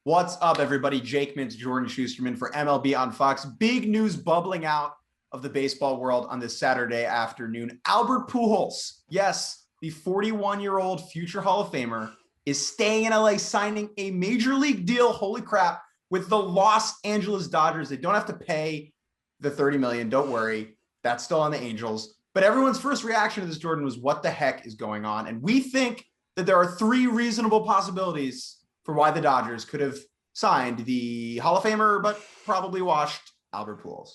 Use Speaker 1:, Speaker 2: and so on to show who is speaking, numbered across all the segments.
Speaker 1: What's up, everybody? Jake Mintz, Jordan Shusterman for MLB on Fox. Big news bubbling out of the baseball world on this Saturday afternoon. Albert Pujols, yes, the 41-year-old future Hall of Famer, is staying in LA, signing a major league deal, holy crap, with the Los Angeles Dodgers. They don't have to pay the $30 million. Don't worry. That's still on the Angels. But everyone's first reaction to this, Jordan, was what the heck is going on? And we think that there are three reasonable possibilities for why the Dodgers could have signed the Hall of Famer, but probably washed Albert Pujols.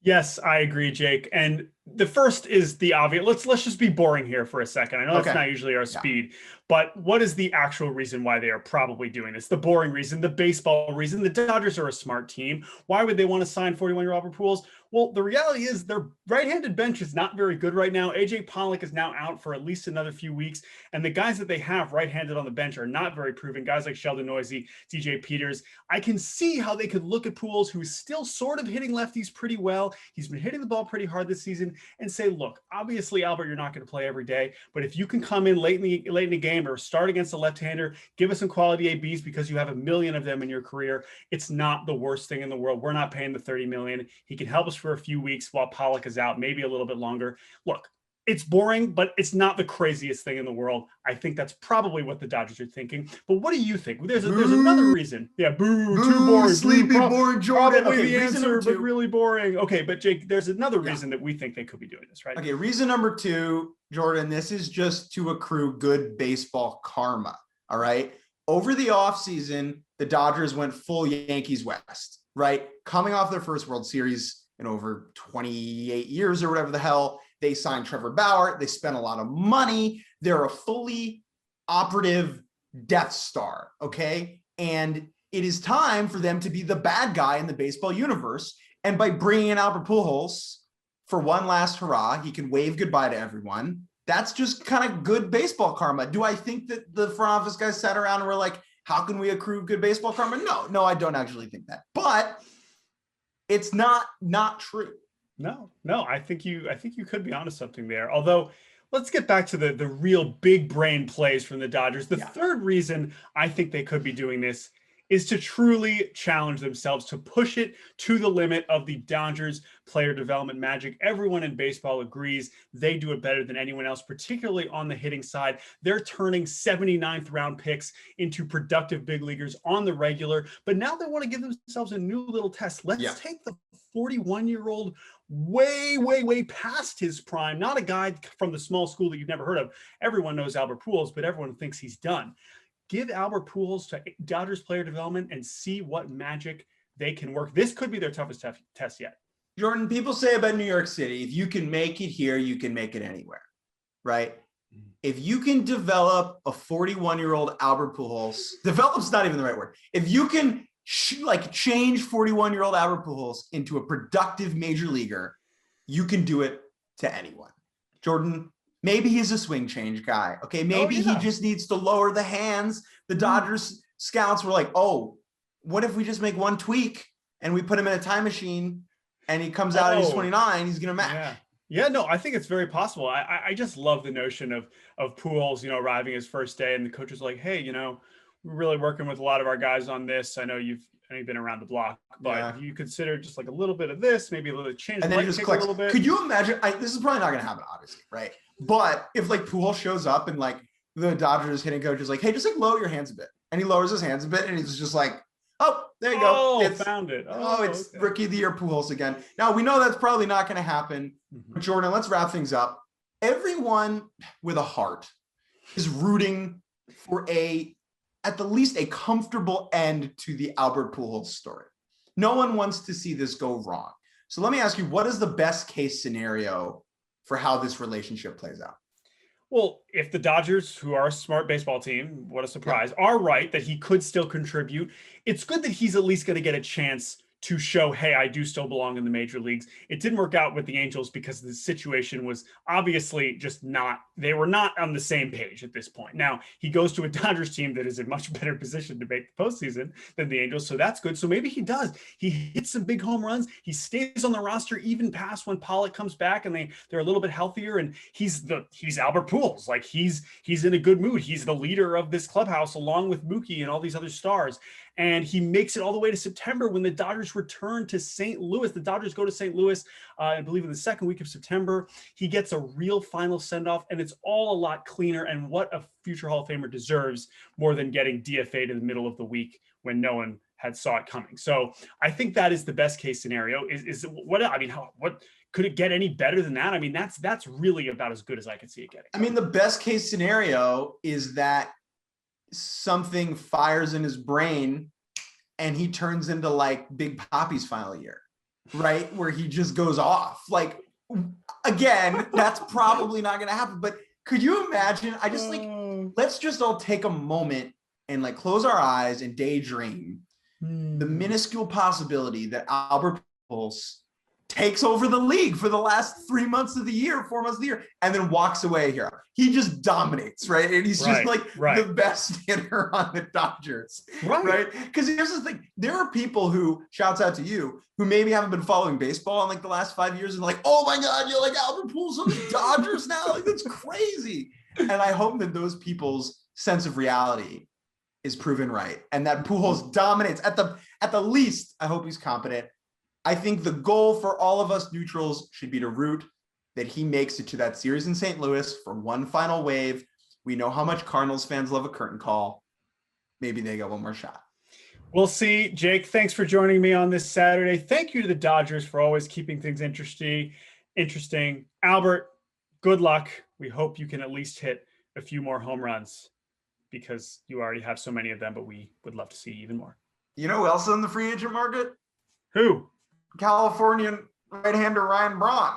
Speaker 2: Yes, I agree, Jake. And the first is the obvious. Let's just be boring here for a second. I know that's not usually our speed, but what is the actual reason why they are probably doing this? The boring reason, the baseball reason. The Dodgers are a smart team. Why would they want to sign 41-year-old Albert Pujols? Well, the reality is their right-handed bench is not very good right now. AJ Pollock is now out for at least another few weeks, and the guys that they have right-handed on the bench are not very proven. Guys like Sheldon Noise, DJ Peters. I can see how they could look at Pujols, who is still sort of hitting lefties pretty well. He's been hitting the ball pretty hard this season, and say, look, obviously, Albert, you're not going to play every day, but if you can come in late in the game or start against a left-hander, give us some quality ABs because you have a million of them in your career, it's not the worst thing in the world. We're not paying the $30 million. He can help us for a few weeks while Pollock is out, maybe a little bit longer. Look, it's boring, but it's not the craziest thing in the world. I think that's probably what the Dodgers are thinking. But what do you think? There's another reason. Yeah, boo, too boring.
Speaker 1: Sleepy, boring Jordan.
Speaker 2: Probably the answer, but really boring. Okay, but Jake, there's another reason that we think they could be doing this, right?
Speaker 1: Okay, reason number two, Jordan, this is just to accrue good baseball karma, all right? Over the offseason, the Dodgers went full Yankees West, right? Coming off their first World Series in over 28 years or whatever the hell. They signed Trevor Bauer. They spent a lot of money. They're a fully operative Death Star, okay? And it is time for them to be the bad guy in the baseball universe. And by bringing in Albert Pujols for one last hurrah, he can wave goodbye to everyone. That's just kind of good baseball karma. Do I think that the front office guys sat around and were like, how can we accrue good baseball karma? No, I don't actually think that. But it's not true.
Speaker 2: No, I think you could be onto something there. Although, let's get back to the real big brain plays from the Dodgers. The third reason I think they could be doing this is to truly challenge themselves, to push it to the limit of the Dodgers player development magic. Everyone in baseball agrees they do it better than anyone else, particularly on the hitting side. They're turning 79th round picks into productive big leaguers on the regular, but now they want to give themselves a new little test. Let's take the 41-year-old way past his prime, not a guy from the small school that you've never heard of. Everyone knows Albert Pujols, but everyone thinks he's done. Give Albert Pujols to Dodgers player development and see what magic they can work. This could be their toughest test yet.
Speaker 1: Jordan, people say about New York City, if you can make it here, you can make it anywhere, right? If you can develop a 41-year-old Albert Pujols, develop's not even the right word. If you can change 41-year-old Albert Pujols into a productive major leaguer, you can do it to anyone. Jordan, maybe he's a swing change guy. Okay, maybe he just needs to lower the hands. The Dodgers scouts were like, oh, what if we just make one tweak and we put him in a time machine and he comes out and he's 29, he's going to match.
Speaker 2: Yeah, no, I think it's very possible. I just love the notion of Pujols, arriving his first day and the coach is like, hey, we're really working with a lot of our guys on this. I know you've been around the block, but you consider just like a little bit of this, maybe a little change.
Speaker 1: And then it just clicks. A little bit. Could you imagine? This is probably not going to happen, obviously, right? But if Pujols shows up and the Dodgers hitting coach is like, hey, just lower your hands a bit, and he lowers his hands a bit, and he's just like, oh, there you go.
Speaker 2: It's found it.
Speaker 1: It's Rookie of the Year Pujols again. Now we know that's probably not going to happen. But Jordan, let's wrap things up. Everyone with a heart is rooting for at the least a comfortable end to the Albert Pujols story. No one wants to see this go wrong. So let me ask you, what is the best case scenario for how this relationship plays out?
Speaker 2: Well, if the Dodgers, who are a smart baseball team, what a surprise, are right that he could still contribute, it's good that he's at least going to get a chance to show, hey, I do still belong in the major leagues. It didn't work out with the Angels because the situation was obviously just they were not on the same page at this point. Now, he goes to a Dodgers team that is in much better position to make the postseason than the Angels, so that's good. So maybe he does. He hits some big home runs. He stays on the roster even past when Pollock comes back and they're a little bit healthier, and he's Albert Pujols. He's in a good mood. He's the leader of this clubhouse along with Mookie and all these other stars. and he makes it all the way to September when the Dodgers return to St. Louis. The Dodgers go to St. Louis, I believe, in the second week of September. He gets a real final send-off, and it's all a lot cleaner, and what a future Hall of Famer deserves more than getting DFA'd in the middle of the week when no one had saw it coming. So I think that is the best case scenario. What could it get any better than that? I mean, that's really about as good as I can see it getting.
Speaker 1: I mean, the best case scenario is that something fires in his brain and he turns into like Big Papi's final year, right? Where he just goes off. Like, again, that's probably not going to happen. But could you imagine? I just let's just all take a moment and like close our eyes and daydream the minuscule possibility that Albert Pujols takes over the league for the last 3 months of the year, 4 months of the year, and then walks away here. He just dominates, right? And he's just like the best hitter on the Dodgers, right? Because here's the thing. There are people who, shouts out to you, who maybe haven't been following baseball in like the last 5 years and like, oh my God, you're like Albert Pujols on the Dodgers now? Like, that's crazy. And I hope that those people's sense of reality is proven right. And that Pujols dominates. At the least, I hope he's competent. I think the goal for all of us neutrals should be to root that he makes it to that series in St. Louis for one final wave. We know how much Cardinals fans love a curtain call. Maybe they get one more shot.
Speaker 2: We'll see. Jake, thanks for joining me on this Saturday. Thank you to the Dodgers for always keeping things interesting. Albert, good luck. We hope you can at least hit a few more home runs because you already have so many of them, but we would love to see even more.
Speaker 1: You know who else is in the free agent market?
Speaker 2: Who?
Speaker 1: Californian right-hander Ryan Braun.